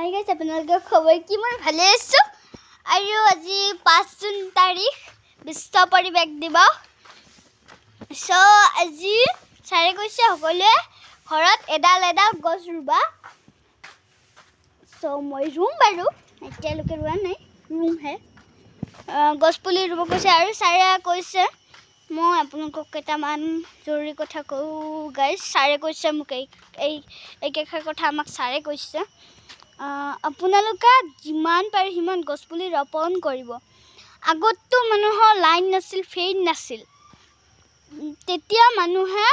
Hi guys আপোনালোকৰ খবৰ কি মই ভালে আছো আৰু আজি 5 জুন তাৰিখ বিশ্ব পৰিৱেশ দিৱস সো আজি চাৰে কৈছে সকলোৱে ঘৰত এডাল গছ ৰুবা সো মই ৰুম বাৰু এতিয়ালৈকে ৰুৱা নাই ৰুম হে গছ পুলি ৰুব কৈছে আৰু চাৰে কৈছে মই আপোনালোকক কেইটামান জৰুৰী কথা কওঁ গাইছ চাৰে কৈছে মোক এই কথা আমাক চাৰে কৈছে আপোনালোকে যিমান পাৰে সিমান গছ পুলি ৰোপণ কৰিব আগততো মানুহৰ লাইন নাছিল ফেন নাছিল তেতিয়া মানুহে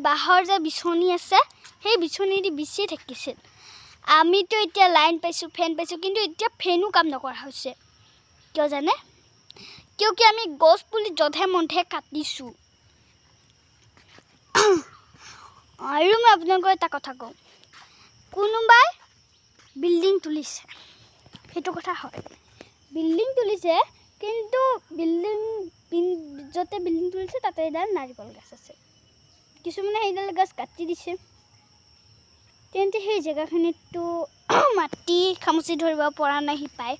বাহৰ যে বিছনি আছে সেই বিছনি দি বিছি থাকিছিল আমিতো এতিয়া লাইন পাইছো ফেন পাইছো কিন্তু এতিয়া ফেনো কাম নকৰা হৈছে কিয় জানে কিয়কি আমি গছ পুলি যধে মধে কাটিছো আৰু মই আপোনালোকক এটা কথা কওঁ কোনোবাই বিল্ডিং তুলিছে সেইটো কথা হয় বিল্ডিং তুলিছে কিন্তু বিল্ডিং যতে বিল্ডিং তুলিছে তাতে এডাল নাৰিকল গছ আছে কিছুমানে সেইডাল গছ কাটি দিছে তেন্তে সেই জেগাখিনিতো মাটি খামুচি ধৰিব পৰা নাই হিপাই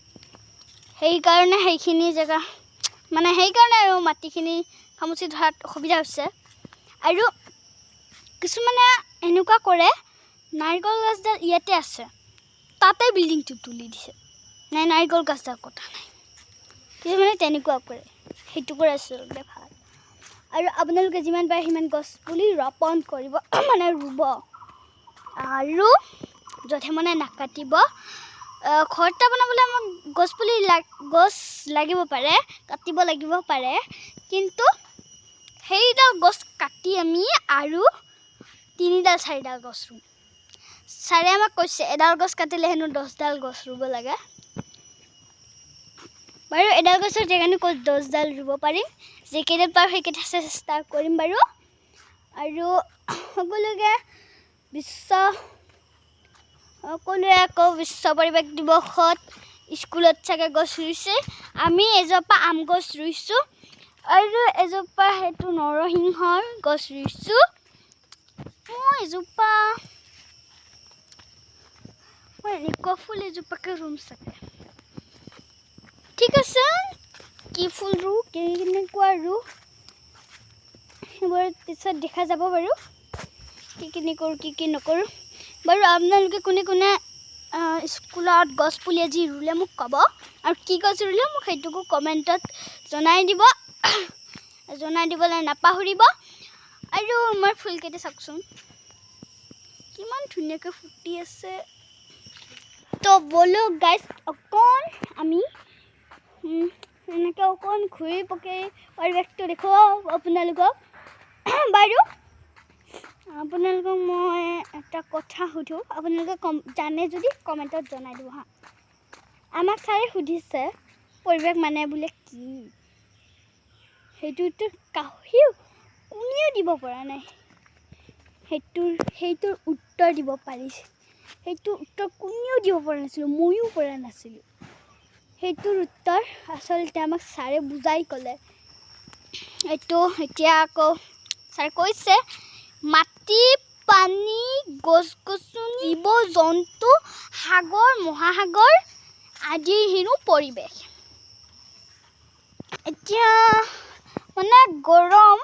সেইকাৰণে সেইখিনি জেগা মানে সেইকাৰণে আৰু মাটিখিনি খামুচি ধৰাত অসুবিধা হৈছে আৰু কিছুমানে এনেকুৱা কৰে নাৰিকল গছডাল ইয়াতে আছে তাতে বিল্ডিংটো তুলি দিছে নাই নাৰিকল গছডাল কটা নাই কিছুমানে তেনেকুৱা কৰে সেইটো কৰে আচলতে ভাল আৰু আপোনালোকে যিমান পাৰে সিমান গছ পুলি ৰোপণ কৰিব মানে ৰুব আৰু যধে মনে নাকাটিব ঘৰটা বনাবলৈ আমাক গছ পুলি গছ লাগিব পাৰে কাটিব লাগিব পাৰে কিন্তু সেইডাল গছ কাটি আমি আৰু 3ডাল 4ডাল গছ ৰুম চাৰে আমাক কৈছে এডাল গছ কাটিলে হেনো 10ডাল গছ ৰুব লাগে বাৰু এডাল গছৰ জেগানো ক'ত 10ডাল ৰুব পাৰিম যেকেইডাল পাৰোঁ সেইকেইটা চেষ্টা কৰিম বাৰু আৰু সকলোকে সকলোৱে আকৌ বিশ্ব পৰিৱেশ দিৱসত স্কুলত চাগে গছ ৰুইছে আমি এজোপা আম গছ ৰুইছোঁ আৰু এজোপা সেইটো নৰসিংহৰ গছ ৰুইছোঁ মই এজোপা এনেকুৱা ফুল এজোপাকে ৰুম চাগে ঠিক আছে কি ফুল ৰু কেনেকুৱা ৰু সেইবোৰ পিছত দেখা যাব বাৰু কি কৰোঁ কি নকৰোঁ বাৰু আপোনালোকে কোনে কোনে স্কুলত গছ পুলি আজি ৰুলে মোক ক'ব আৰু কি গছ ৰুলে মোক সেইটোকো কমেণ্টত জনাই দিবলৈ নাপাহৰিব আৰু মই ফুলকেইটা চাওকচোন কিমান ধুনীয়াকৈ ফুটি আছে তো বলো গাইছ অকণ আমি এনেকৈ অকণ ঘূৰি পকি পৰিৱেশটো দেখুৱাওঁ আপোনালোকক বাৰু আপোনালোকক মই এটা কথা সুধোঁ আপোনালোকে জানে যদি কমেণ্টত জনাই দিব হা আমাক চাৰে সুধিছে পৰিৱেশ মানে বোলে কি সেইটোতো কোনেও দিব পৰা নাই সেইটোৰ উত্তৰ দিব পাৰিছে সেইটো উত্তৰ কোনেও দিব পৰা নাছিলোঁ ময়ো পৰা নাছিলোঁ সেইটোৰ উত্তৰ আচলতে আমাক ছাৰে বুজাই ক'লে এইটো এতিয়া আকৌ ছাৰে কৈছে মাটি পানী গছ গছনি জীৱ জন্তু সাগৰ মহাসাগৰ আদিৰ হেনো পৰিৱেশ এতিয়া মানে গৰম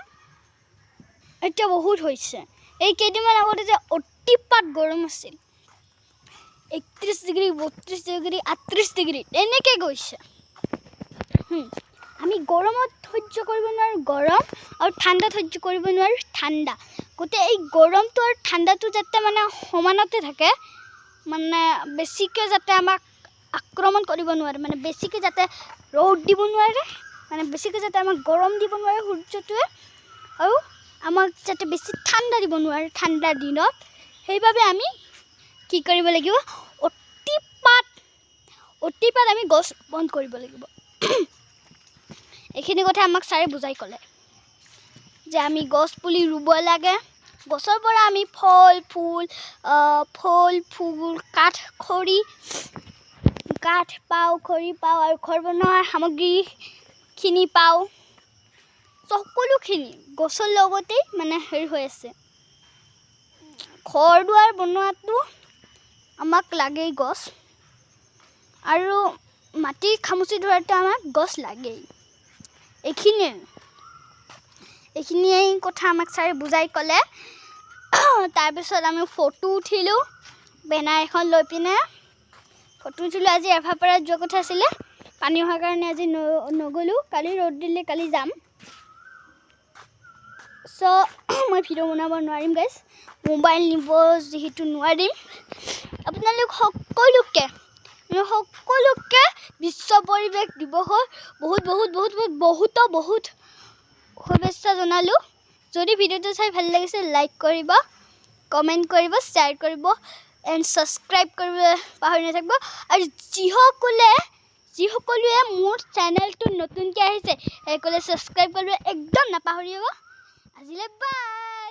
এতিয়া বহুত হৈছে এই কেইদিনমান আগতে যে অতিপাত গৰম আছিল 31 ডিগ্ৰী 32 ডিগ্ৰী 38 ডিগ্ৰী এনেকৈ গৈছে আমি গৰমত সহ্য কৰিব নোৱাৰোঁ গৰম আৰু ঠাণ্ডা সহ্য কৰিব নোৱাৰোঁ ঠাণ্ডা গোটেই এই গৰমটো আৰু ঠাণ্ডাটো যাতে মানে সমানতে থাকে মানে বেছিকৈ যাতে আমাক আক্ৰমণ কৰিব নোৱাৰে মানে বেছিকৈ যাতে ৰ'দ দিব নোৱাৰে মানে বেছিকৈ যাতে আমাক গৰম দিব নোৱাৰে সূৰ্যটোৱে আৰু আমাক যাতে বেছি ঠাণ্ডা দিব নোৱাৰে ঠাণ্ডাৰ দিনত সেইবাবে আমি কি কৰিব লাগিব অতিপাত আমি গছ ৰোপণ কৰিব লাগিব এইখিনি কথা আমাক ছাৰে বুজাই ক'লে যে আমি গছ পুলি ৰুব লাগে গছৰ পৰা আমি ফল ফুল কাঠ পাওঁ খৰি পাওঁ আৰু ঘৰ বনোৱাৰ সামগ্ৰীখিনি পাওঁ সকলোখিনি গছৰ লগতেই মানে হেৰি হৈ আছে ঘৰ দুৱাৰ বনোৱাটো আমাক লাগেই গছ আৰু মাটি খামুচি ধৰাটো আমাক গছ লাগেই। এইখিনিয়ে কথা আমাক ছাৰে বুজাই ক'লে। তাৰপিছত আমি ফটো উঠিলোঁ বেনাৰ এখন লৈ পিনে ফটো উঠিলোঁ। আজি এভাপাৰাত যোৱা কথা আছিলে, পানী অহাৰ কাৰণে আজি নগ'লোঁ। কালি ৰ'দ দিলে কালি যাম। মই ভিডিঅ' বনাব নোৱাৰিম গাইজ, মোবাইল নিব যিহেতু নোৱাৰিম। আপোনালোক সকলোকে বিশ্ব পৰিৱেশ দিৱসৰ বহুত শুভেচ্ছা জনালোঁ। যদি ভিডিঅ'টো চাই ভাল লাগিছে লাইক কৰিব, কমেণ্ট কৰিব, শ্বেয়াৰ কৰিব এণ্ড ছাবস্ক্ৰাইব কৰিবলৈ পাহৰি নাথাকিব। আৰু যিসকলোৱে মোৰ চেনেলটো নতুনকৈ আহিছে সেইসকলে ছাবস্ক্ৰাইব কৰিবলৈ একদম নাপাহৰিব। আজিলৈ বাই।